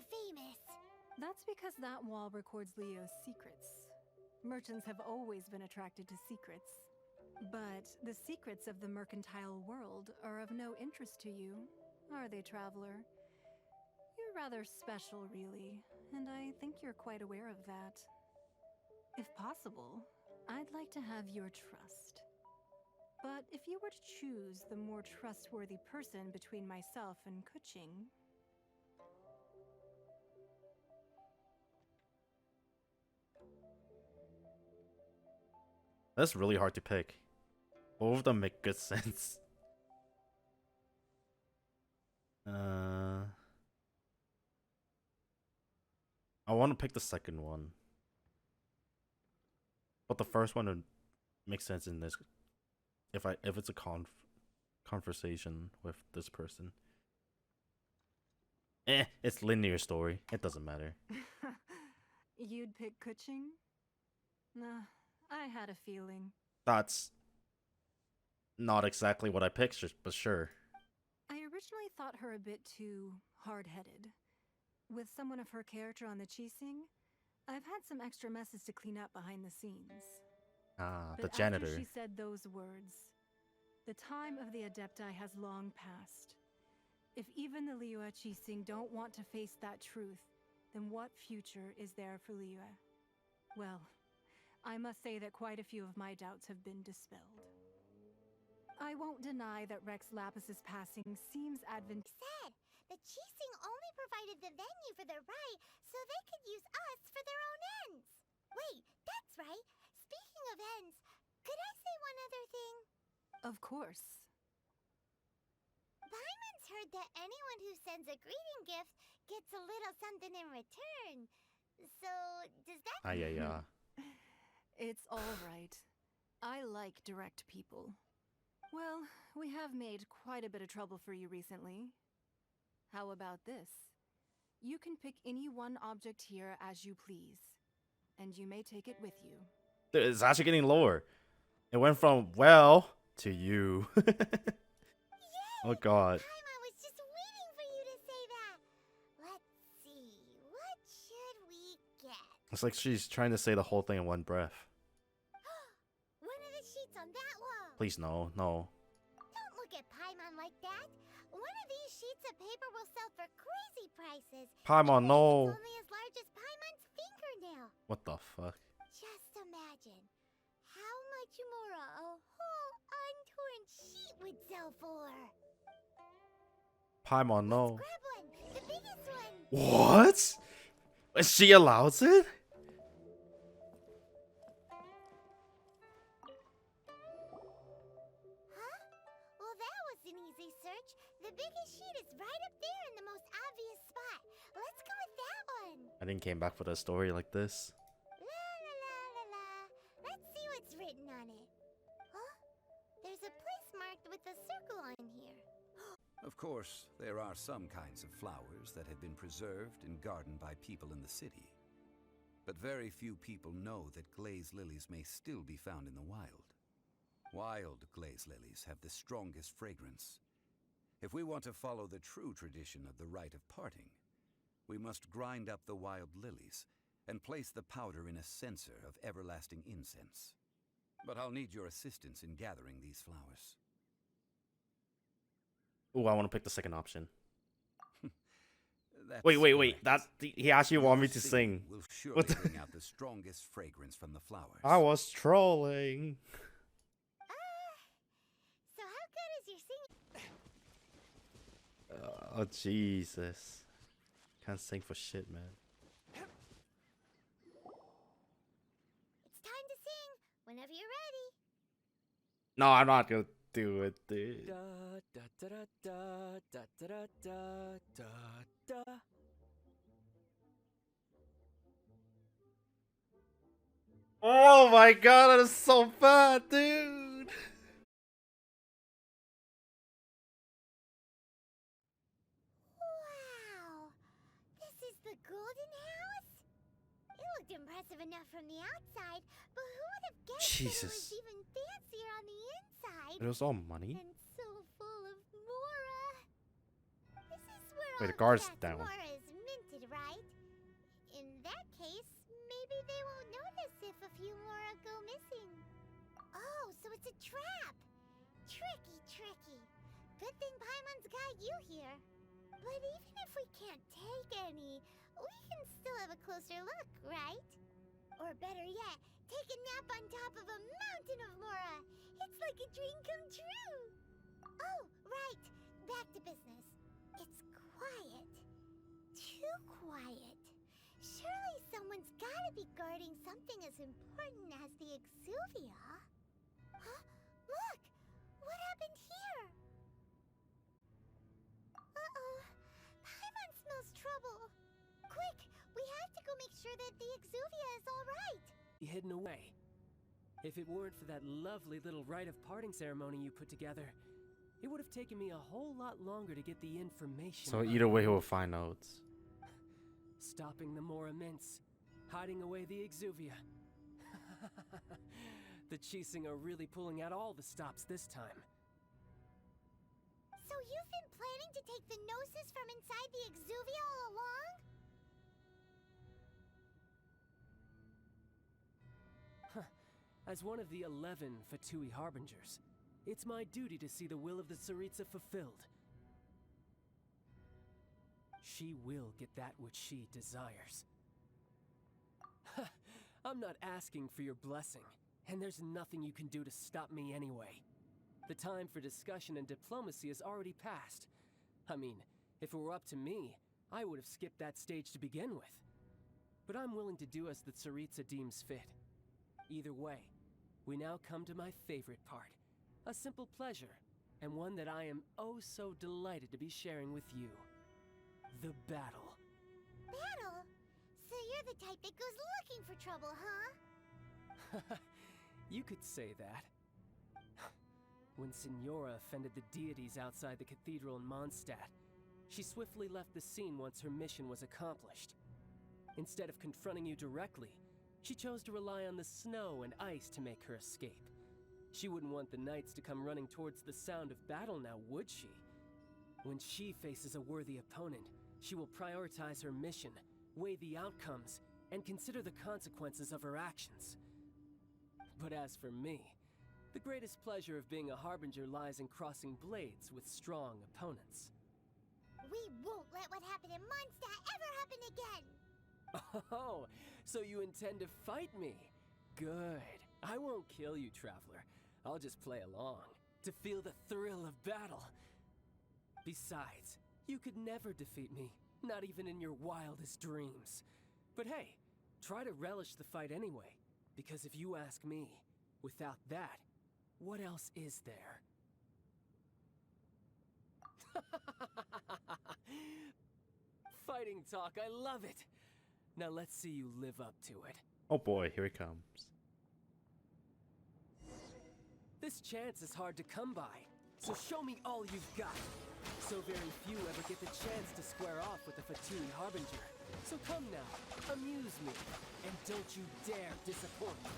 famous. That's because that wall records Leo's secrets. Merchants have always been attracted to secrets. But the secrets of the mercantile world are of no interest to you, are they, traveler? You're rather special, really, and I think you're quite aware of that. If possible, I'd like to have your trust. But if you were to choose the more trustworthy person between myself and Kuching... That's really hard to pick. Both of them make good sense. I want to pick the second one. But the first one would make sense in this if it's a conversation with this person. It's linear story. It doesn't matter. You'd pick Kuching? Nah, I had a feeling. That's not exactly what I pictured, but sure. I originally thought her a bit too hard-headed. With someone of her character on the Qixing, I've had some extra messes to clean up behind the scenes. Ah, But the janitor. after she said those words, the time of the Adepti has long passed. If even the Liyue Qixing don't want to face that truth, then what future is there for Liyue? Well, I must say that quite a few of my doubts have been dispelled. I won't deny that Rex Lapis's passing seems advantageous. Said the Qixing only provided the venue for their rite so they could use us for their own ends. Wait, that's right. Speaking of ends, could I say one other thing? Of course. Paimon's heard that anyone who sends a greeting gift gets a little something in return. So, does that... Yeah. It's all right. I like direct people. Well, we have made quite a bit of trouble for you recently. How about this? You can pick any one object here as you please, and you may take it with you. It's actually getting lower. It went from well to you. Oh god. Paimon was just waiting for you to say that. Let's see, what should we get? It's like she's trying to say the whole thing in one breath. One of the sheets on that wall. Please no. Don't look at Paimon like that. One of these sheets of paper will sell for crazy prices. Paimon, no. It's only as large as Paimon's fingernail. What the fuck? Just imagine how much more a whole untorn sheet would sell for. Paimon, no. Grab one, the biggest one. What? She allows it? Huh? Well, that was an easy search. The biggest sheet is right up there in the most obvious spot. Let's go with that one. I didn't came back for a story like this. La la la la la. Let's see what's written on it. Huh? There's a place marked with a circle on here. Of course, there are some kinds of flowers that have been preserved and gardened by people in the city. But very few people know that glaze lilies may still be found in the wild. Wild glaze lilies have the strongest fragrance. If we want to follow the true tradition of the rite of parting, we must grind up the wild lilies and place the powder in a censer of everlasting incense. But I'll need your assistance in gathering these flowers. Ooh, I want to pick the second option. That's Wait. correct. He actually want me to Singing sing. will surely What the- bring out the strongest fragrance from the flowers. I was trolling. So how good is your singing? Oh Jesus. Can't sing for shit, man. It's time to sing whenever you're ready. No, I'm not gonna do it, dude. Da da da da da da da da da da. Oh my god, that is so bad, dude. Wow. This is the Golden House? It looked impressive enough from the outside, but who would have guessed that it Jesus. was even fancier on the inside? It was all money. And so full of Mora. This is where Wait, the all guard's Jack's down. Mora is minted, right? few Mora go missing. Oh, so it's a trap! Tricky, tricky. Good thing Paimon's got you here. But even if we can't take any, we can still have a closer look, right? Or better yet, take a nap on top of a mountain of Mora. It's like a dream come true. Oh, right. Back to business. It's quiet. Too quiet. Surely someone's gotta be guarding something as important as the Exuvia. Huh? Look! What happened here? Uh-oh. Paimon smells trouble. Quick! We have to go make sure that the Exuvia is alright. Hidden away. If it weren't for that lovely little rite of parting ceremony you put together, it would have taken me a whole lot longer to get the information. So either way, he'll find out. Stopping the Mora Mints, hiding away the Exuvia. The Chising are really pulling out all the stops this time. So you've been planning to take the Gnosis from inside the Exuvia all along? As one of the 11 Fatui Harbingers, it's my duty to see the will of the Tsaritsa fulfilled. She will get that which she desires. I'm not asking for your blessing, and there's nothing you can do to stop me anyway. The time for discussion and diplomacy has already passed. I mean, if it were up to me, I would have skipped that stage to begin with. But I'm willing to do as the Tsaritsa deems fit. Either way, we now come to my favorite part. A simple pleasure, and one that I am oh so delighted to be sharing with you. The battle. Battle? So you're the type that goes looking for trouble, huh? You could say that. When Signora offended the deities outside the cathedral in Mondstadt, she swiftly left the scene once her mission was accomplished. Instead of confronting you directly, she chose to rely on the snow and ice to make her escape. She wouldn't want the knights to come running towards the sound of battle now, would she? When she faces a worthy opponent, she will prioritize her mission, weigh the outcomes, and consider the consequences of her actions. But as for me, the greatest pleasure of being a Harbinger lies in crossing blades with strong opponents. We won't let what happened in Mondstadt ever happen again! Oh, so you intend to fight me? Good. I won't kill you, Traveler. I'll just play along, to feel the thrill of battle. Besides, you could never defeat me, not even in your wildest dreams. But hey, try to relish the fight anyway, because if you ask me, without that, what else is there? Fighting talk, I love it! Now let's see you live up to it. Oh boy, here he comes. This chance is hard to come by, so show me all you've got. So very few ever get the chance to square off with the Fatui Harbinger. So come now, amuse me, and don't you dare disappoint me.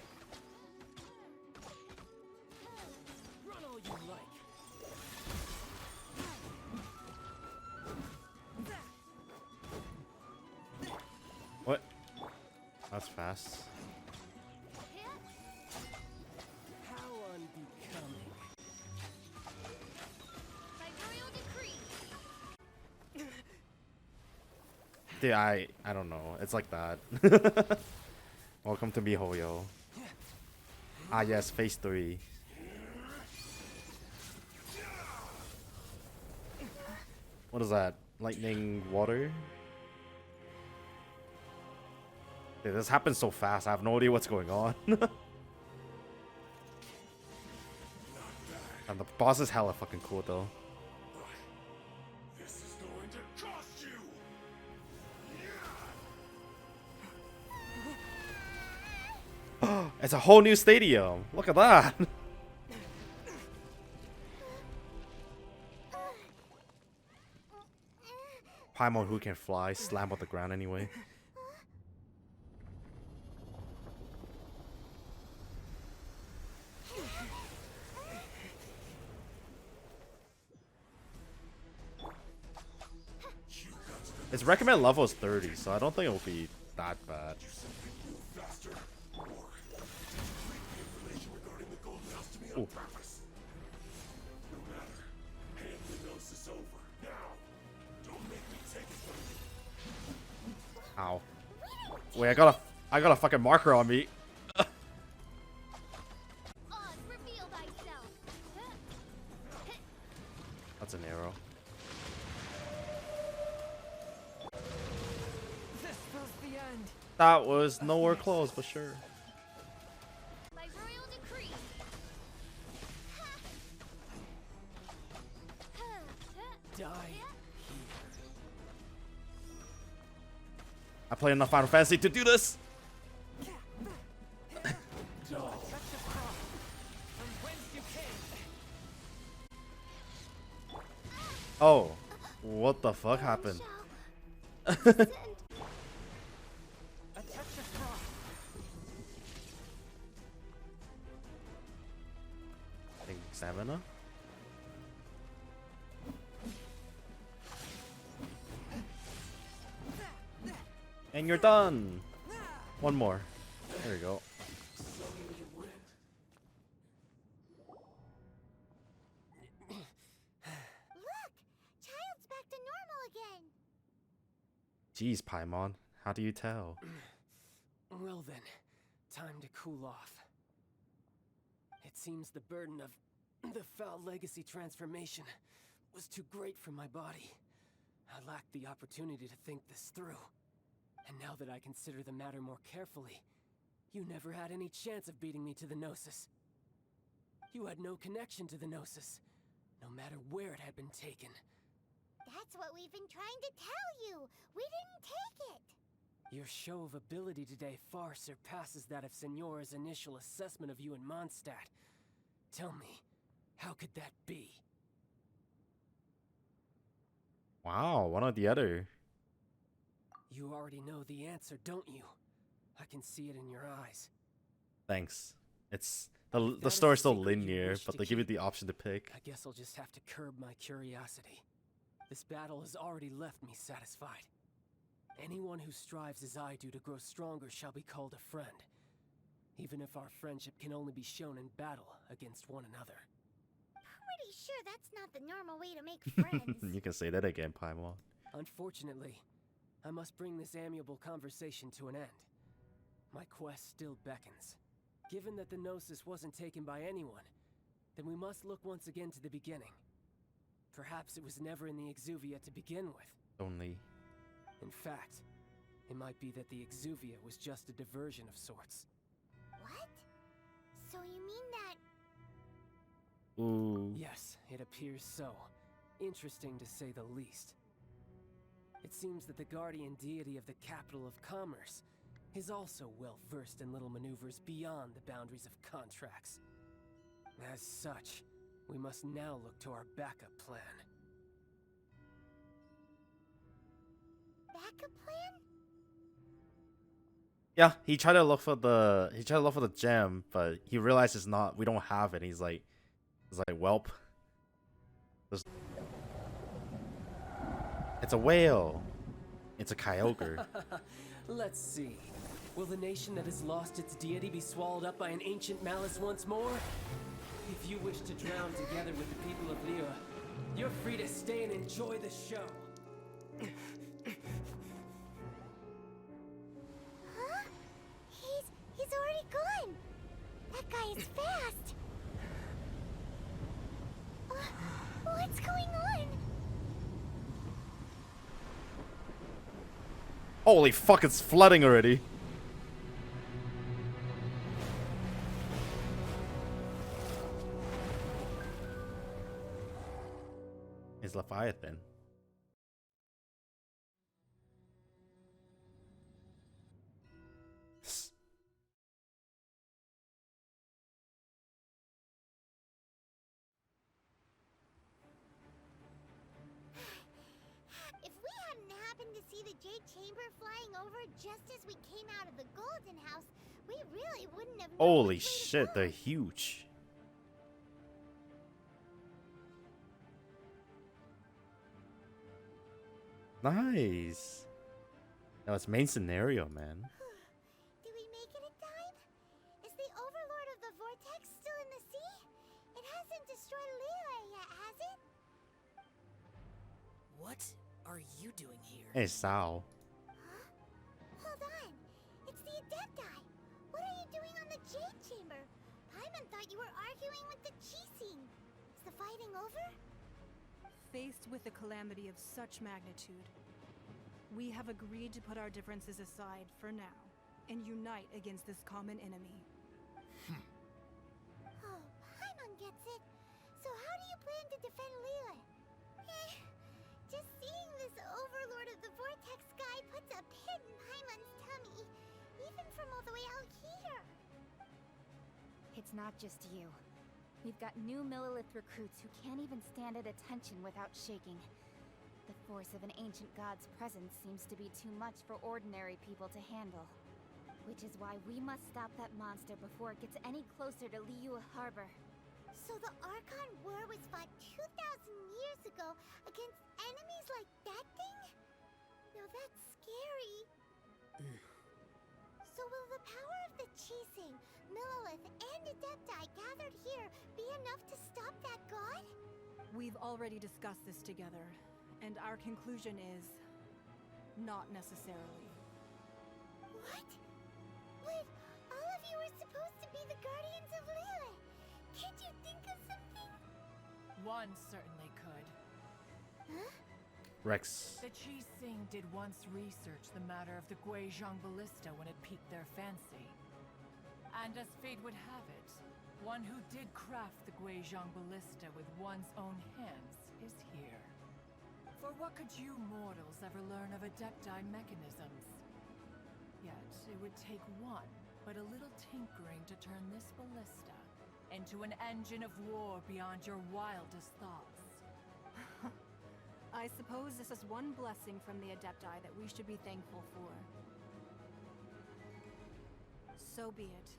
Run all you like. What? That's fast. How unbecoming. Dude, I don't know. It's like that. Welcome to MiHoYo. Ah yes, phase 3. What is that? Lightning water? Dude, this happens so fast. I have no idea what's going on. And the boss is hella fucking cool though. This is going to cost you. It's a whole new stadium. Look at that. Paimon, who can fly, slam on the ground anyway. Its recommend level is 30, so I don't think it will be that bad. Faster, more Ooh. purpose. No matter. Hand the gnosis over. Now. Don't make me take it from you. Ow. Wait, I got a fucking marker on me. Oz, reveal thyself. That's an arrow. This was the end. That was nowhere close, but sure. My royal decree. Die. I played enough Final Fantasy to do this. Oh, what the fuck happened? I think stamina. And you're done. One more. There you go. Look! Child's back to normal again. Jeez, Paimon, how do you tell? Well then, time to cool off. It seems the burden of the foul legacy transformation was too great for my body. I lacked the opportunity to think this through. And now that I consider the matter more carefully, you never had any chance of beating me to the Gnosis. You had no connection to the Gnosis, no matter where it had been taken. That's what we've been trying to tell you. We didn't take it. Your show of ability today far surpasses that of Signora's initial assessment of you in Mondstadt. Tell me, how could that be? Wow, one or the other. You already know the answer, don't you? I can see it in your eyes. Thanks. It's That the is story's a still secret you linear, wish but to they give you keep. the option to pick. I guess I'll just have to curb my curiosity. This battle has already left me satisfied. Anyone who strives as I do to grow stronger shall be called a friend, even if our friendship can only be shown in battle against one another. Pretty sure that's not the normal way to make friends. You can say that again, Paimon. Unfortunately, I must bring this amiable conversation to an end. My quest still beckons. Given that the Gnosis wasn't taken by anyone, then we must look once again to the beginning. Perhaps it was never in the Exuvia to begin with. Only. In fact, it might be that the Exuvia was just a diversion of sorts. What? So you mean that... Ooh. Yes, it appears so. Interesting to say the least. It seems that the guardian deity of the capital of commerce is also well versed in little maneuvers beyond the boundaries of contracts. As such, we must now look to our backup plan. backup plan? Yeah, he tried to look for the gem, but he realized it's not. We don't have it. He's like, welp. It's a whale. It's a kyogre. Let's see. Will the nation that has lost its deity be swallowed up by an ancient malice once more? If you wish to drown together with the people of Liyue, you're free to stay and enjoy the show. Huh? He's already gone. That guy is fast. What's going on? Holy fuck! It's flooding already. It's Leviathan. If we hadn't happened to see the Jade Chamber flying over just as we came out of the Golden House, we really wouldn't have known Holy which way to shit! go. They're huge. Nice. Now it's main scenario, man. Did we make it in time? Is the Overlord of the Vortex still in the sea? What are you doing here? Hey, Sao. Huh? Hold on. It's the Adepti. What are you doing on the Jade Chamber? Paimon thought you were arguing with the Chising. Is the fighting over? Faced with a calamity of such magnitude, we have agreed to put our differences aside for now and unite against this common enemy. Oh, Paimon gets it. So how do you plan to defend Lila? Just seeing this overlord of the Vortex guy puts a pit in Paimon's tummy, even from all the way out here. It's not just you. We've got new Millilith recruits who can't even stand at attention without shaking. The force of an ancient god's presence seems to be too much for ordinary people to handle. Which is why we must stop that monster before it gets any closer to Liyue Harbor. So the Archon War was fought 2,000 years ago against enemies like that thing? Now that's scary. So will the power of the Chising, Millilith, and Adepti gathered here be enough to stop that god? We've already discussed this together, and our conclusion is not necessarily. What? But all of you are supposed to be the guardians of Lilith. Can't you think of something? One certainly could. Huh? Rex. The Chising did once research the matter of the Guizhong Ballista when it piqued their fancy. And as fate would have it, one who did craft the Guizhong Ballista with one's own hands is here. For what could you mortals ever learn of Adepti mechanisms? Yet, it would take one, but a little tinkering to turn this ballista into an engine of war beyond your wildest thoughts. I suppose this is one blessing from the Adepti that we should be thankful for. So be it.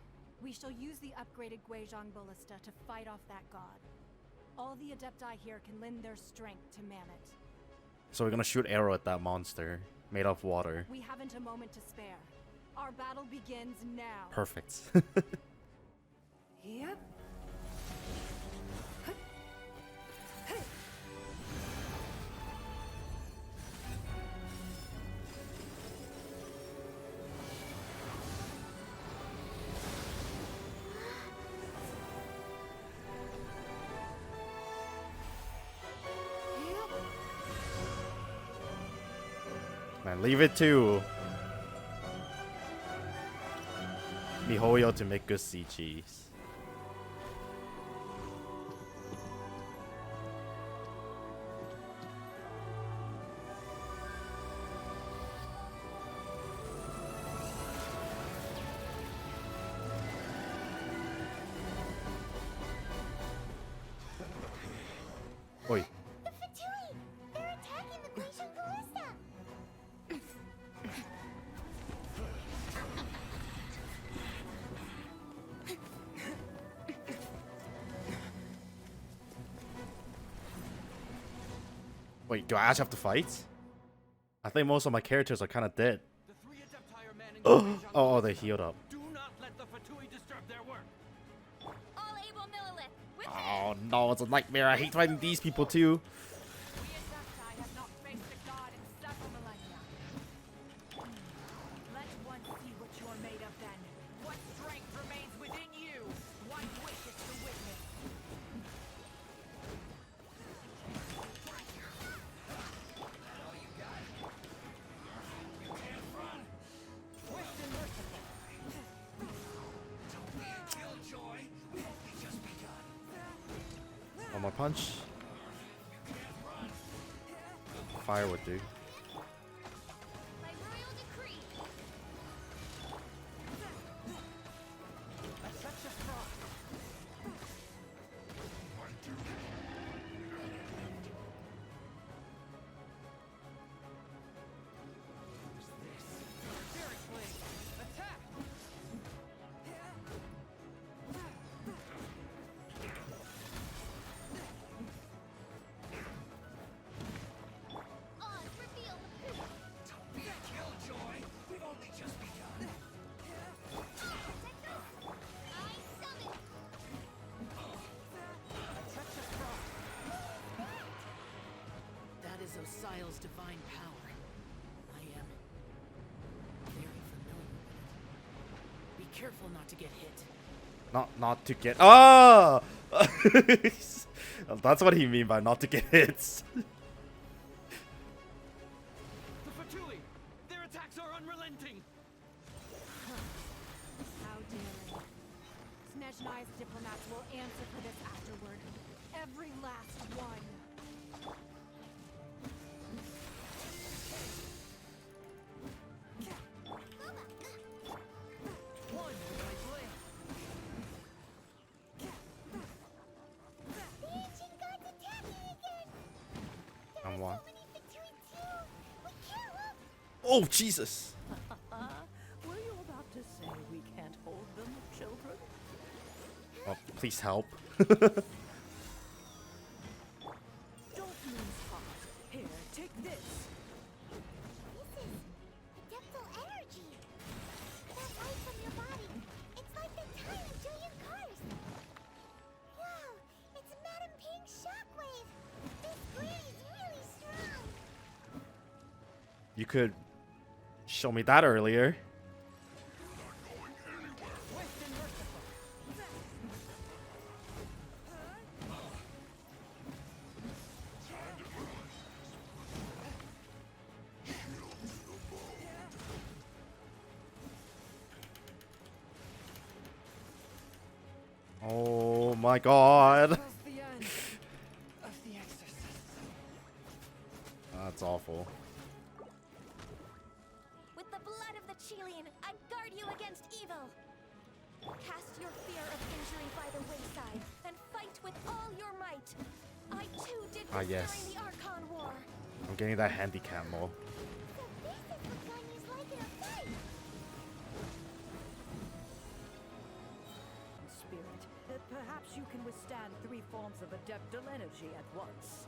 We shall use the upgraded Guizhong Ballista to fight off that god. All the Adepti here can lend their strength to man it. So we're gonna shoot arrow at that monster made of water. We haven't a moment to spare. Our battle begins now. Perfect. Yep. Man, leave it to MiHoYo to make good sea cheese. Oi. The Fatui! They're attacking the Guizhong Ballista! Wait, do I actually have to fight? I think most of my characters are kind of dead. The three Adepti are manning the Guizhong Oh, they Ballista. healed up. Do not let the Fatui disturb their work. All able Millilith, with me! Oh no, it's a nightmare. I hate fighting these people too. We Adepti have not faced a god in several millennia. Let one see what you're made of then. What strength remains within you? One wishes to witness. One more punch. Fire would do. By royal decree. Seriously, attack! Oz revealed. Sile's divine power. I am very familiar with it. Be careful not to get hit. Not to get. Ah! That's what he mean by not to get hits. The Fatui! Their attacks are unrelenting! How dare they? Snezhnai's diplomats will answer for this afterward. Every last one. One with my blade! The ancient gods attacking again! There And are what? so many Fatui too! We can't look! Oh Jesus! Were you about to say we can't hold them, children? Oh, please help. Don't lose heart. Here, take this. This is adeptal energy! That light from your body, it's like the time of Julian Cars! Wow, it's Madame Ping's shockwave! This grid is really strong! You could show me that earlier. Oh my god. Was the end of the exorcist. That's awful. With the blood of the Chilean, I guard you against evil. Cast your fear of injury by the wayside and fight with all your might. I too did this Yes. during the Archon War. I'm getting that handicap mo. So this is what Ganyu's like in a fight! Spirit, perhaps you can withstand 3 forms of adeptal energy at once.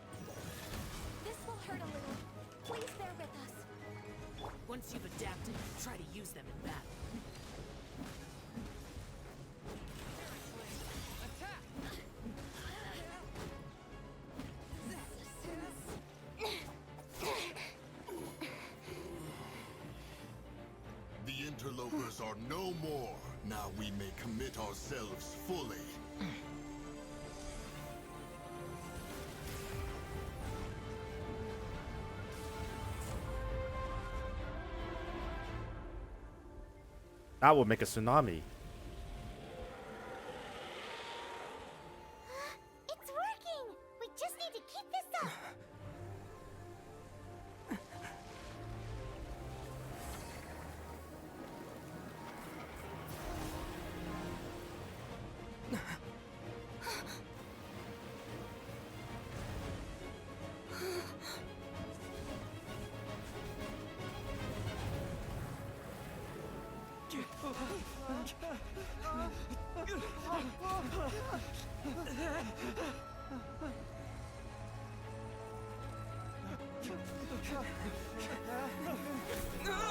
This will hurt a little. Please bear with us. Once you've adapted, try to use them in battle. The interlopers are no more. Now we may commit ourselves fully. That would make a tsunami. It's working! We just need to keep this up!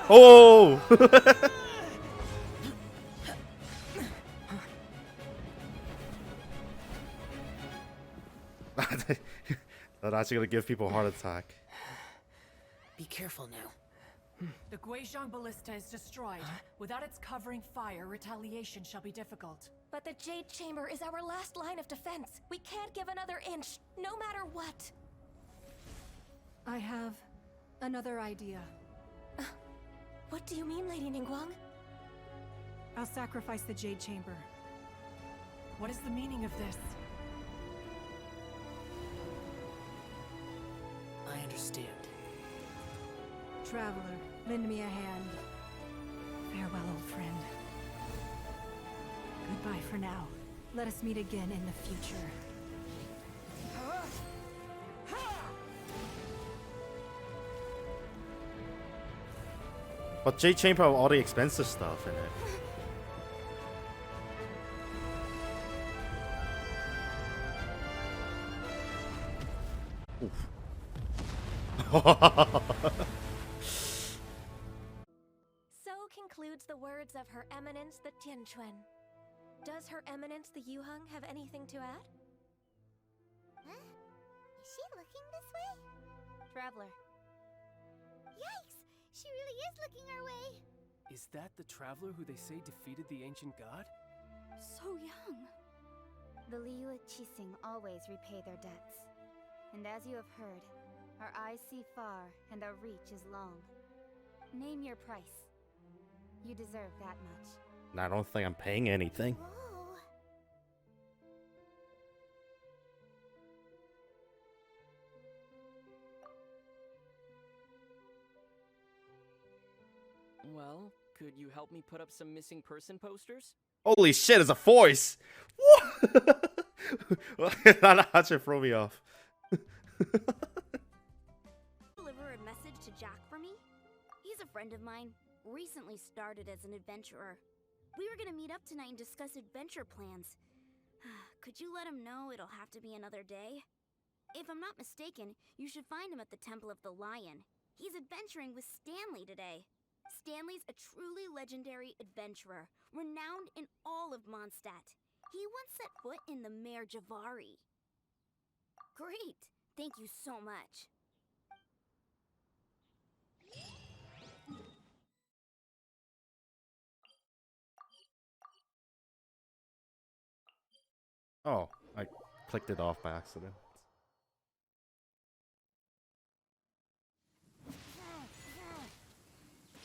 Oh! That's actually gonna give people a heart attack. Be careful now. The Guizhong Ballista is destroyed. Without its covering fire, retaliation shall be difficult. But the Jade Chamber is our last line of defense. We can't give another inch, no matter what. I have another idea. What do you mean, Lady Ningguang? I'll sacrifice the Jade Chamber. What is the meaning of this? I understand. Traveler, lend me a hand. Farewell, old friend. Goodbye for now. Let us meet again in the future. But Jade Chamber have all the expensive stuff in it. So concludes the words of Her Eminence the Tianquan. Does Her Eminence the Yuheng have anything to add? Huh? Is she looking this way? traveler. Yikes! She really is looking our way. Is that the traveler who they say defeated the ancient god? So young. The Liyue Qixing always repay their debts. And as you have heard, our eyes see far and our reach is long. Name your price. You deserve that much. And I don't think I'm paying anything. Whoa. Well, could you help me put up some missing person posters? Holy shit, it's a voice! What? That should throw me off. Deliver a message to Jack for me? He's a friend of mine. Recently started as an adventurer. We were gonna meet up tonight and discuss adventure plans. Could you let him know it'll have to be another day? If I'm not mistaken, you should find him at the Temple of the Lion. He's adventuring with Stanley today. Stanley's a truly legendary adventurer, renowned in all of Mondstadt. He once set foot in the Mare Javari. Great! Thank you so much. Oh, I clicked it off by accident.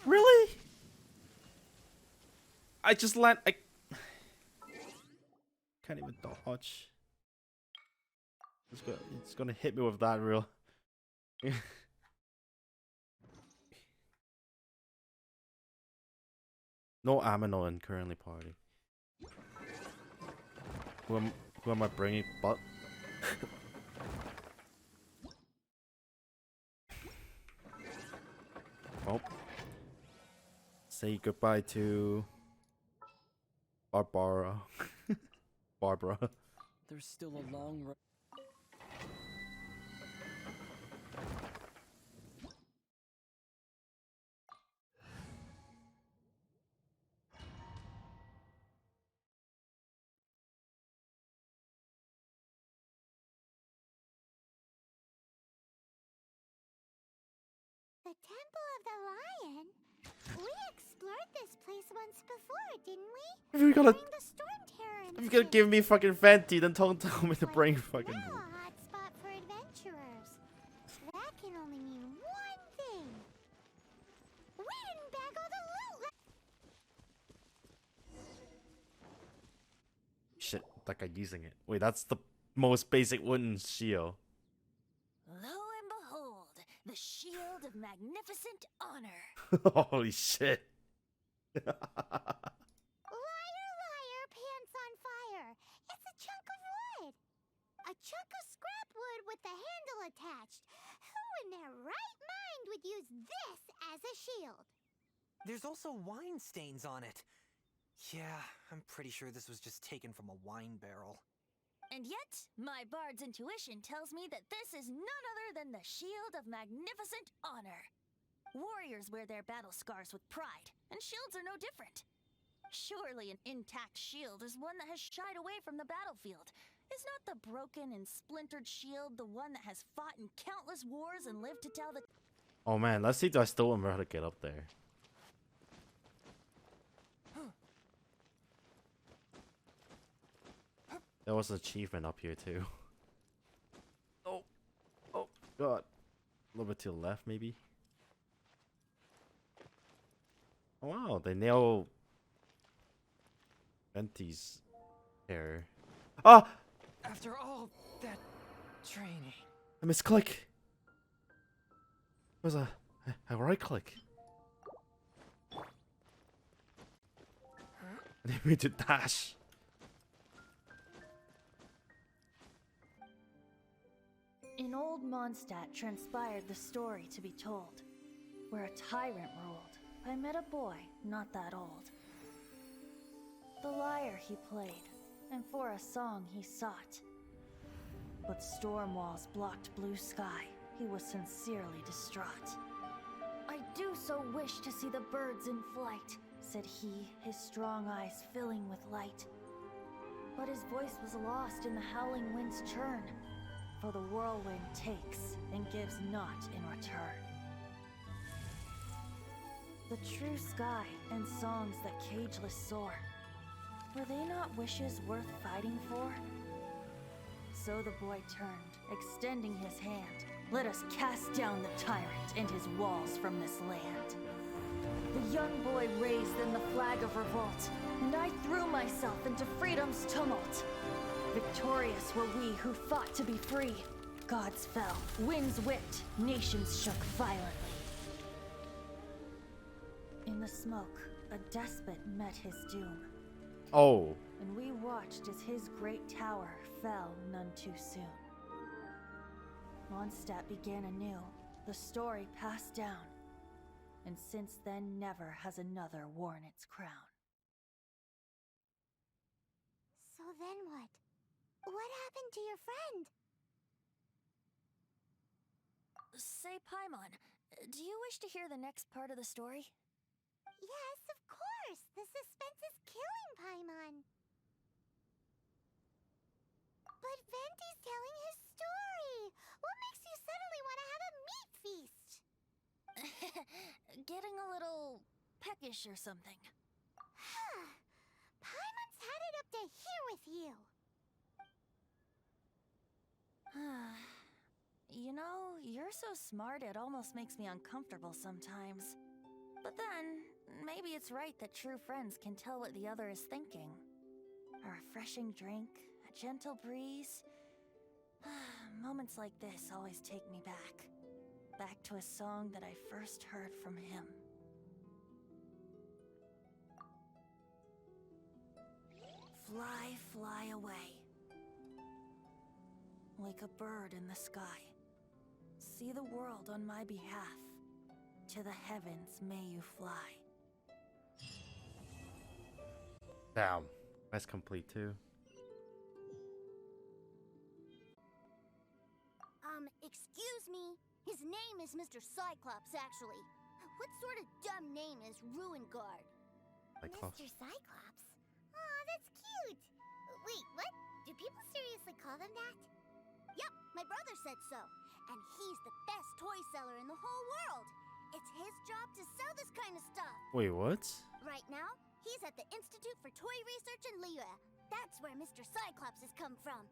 Really? I just I can't even dodge. It's gonna hit me with that real. No Amino currently party. Who am I bringing? But oh, say goodbye to Barbara. Barbara. There's still a long road. The Temple of the Lion? We explored this place once before, didn't we? If you're gonna, During the Storm Terror if you're gonna give me fucking Fenty, then don't tell me to bring fucking. Now a hot spot for adventurers. That can only mean one thing. We didn't bag all the loot. Shit, that guy using it. Wait, that's the most basic wooden shield. Lo and behold, the shield of magnificent honor. Holy shit. Liar, liar, pants on fire. It's a chunk of wood. A chunk of scrap wood with the handle attached. Who in their right mind would use this as a shield? There's also wine stains on it. Yeah, I'm pretty sure this was just taken from a wine barrel. And yet, my bard's intuition tells me that this is none other than the shield of magnificent honor. Warriors wear their battle scars with pride, and shields are no different. Surely an intact shield is one that has shied away from the battlefield. Is not the broken and splintered shield the one that has fought in countless wars and lived to tell the... Oh man, let's see if I still remember how to get up there. There was an achievement up here too. Oh, oh god. A little bit to the left maybe. Oh wow, they nail Venti's hair. Ah! After all that training. I misclick. Where's a right click? I didn't mean to dash. In old Mondstadt transpired the story to be told, where a tyrant ruled. I met a boy not that old. The lyre he played, and for a song he sought. But storm walls blocked blue sky. He was sincerely distraught. I do so wish to see the birds in flight, said he, his strong eyes filling with light. But his voice was lost in the howling wind's churn. for the whirlwind takes and gives not in return. The true sky and songs that cageless soar, were they not wishes worth fighting for? So the boy turned, extending his hand. Let us cast down the tyrant and his walls from this land. The young boy raised then the flag of revolt, and I threw myself into freedom's tumult. Victorious were we who fought to be free. Gods fell, winds whipped, nations shook violently. In the smoke, a despot met his doom. Oh. And we watched as his great tower fell none too soon. Mondstadt began anew, the story passed down, and since then never has another worn its crown. So then what? What happened to your friend? Say, Paimon, do you wish to hear the next part of the story? Yes, of course! The suspense is killing Paimon! But Venti's telling his story! What makes you suddenly want to have a meat feast? Getting a little peckish or something. Paimon's had it up to here with you! You know, you're so smart it almost makes me uncomfortable sometimes. But then, maybe it's right that true friends can tell what the other is thinking. A refreshing drink, a gentle breeze. Moments like this always take me back. Back to a song that I first heard from him. Fly, fly away. Like a bird in the sky. See the world on my behalf. To the heavens may you fly. Damn. That's complete too. Excuse me. His name is Mr. Cyclops, actually. What sort of dumb name is Ruin Guard? Cyclops. Mr. Cyclops? Aw, that's cute. Wait, what? Do people seriously call them that? Yep, my brother said so. And he's the best toy seller in the whole world. It's his job to sell this kind of stuff. Wait, what? Right now, he's at the Institute for Toy Research in Liyue. That's where Mr. Cyclops has come from.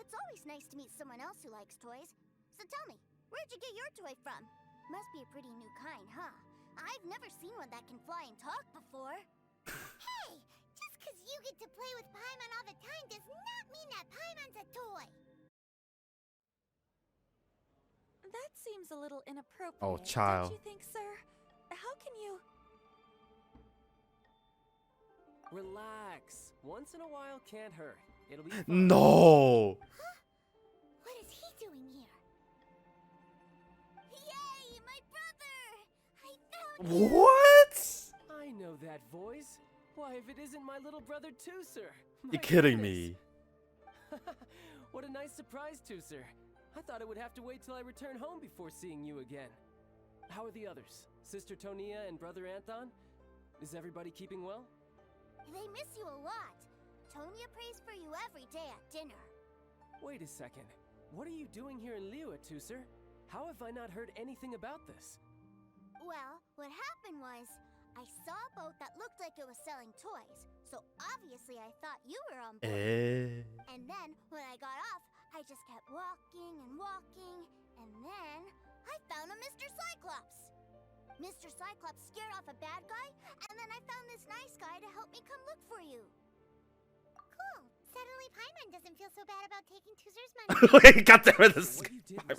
It's always nice to meet someone else who likes toys. So tell me, where'd you get your toy from? Must be a pretty new kind, huh? I've never seen one that can fly and talk before. Hey! Just because you get to play with Paimon all the time does not mean that Paimon's a toy! That seems a little inappropriate. Oh, child. Don't you think, sir? How can you... Relax. Once in a while can't hurt. It'll be fun. No! Huh? What is he doing here? Yay! My brother! I found him! What? I know that voice. Why, if it isn't my little brother Tooser. You're kidding me. What a nice surprise, Tooser. I thought it would have to wait till I return home before seeing you again. How are the others? Sister Tonia and Brother Anthon? Is everybody keeping well? They miss you a lot. Tonia prays for you every day at dinner. Wait a second. What are you doing here in Liyue, Tooser? How have I not heard anything about this? Well, what happened was, I saw a boat that looked like it was selling toys, so obviously I thought you were on board. And then, when I got off, I just kept walking and walking, and then I found a Mr. Cyclops. Mr. Cyclops scared off a bad guy, and then I found this nice guy to help me come look for you. Cool. Suddenly Paimon doesn't feel so bad about taking Tooser's money. Got there with What you did was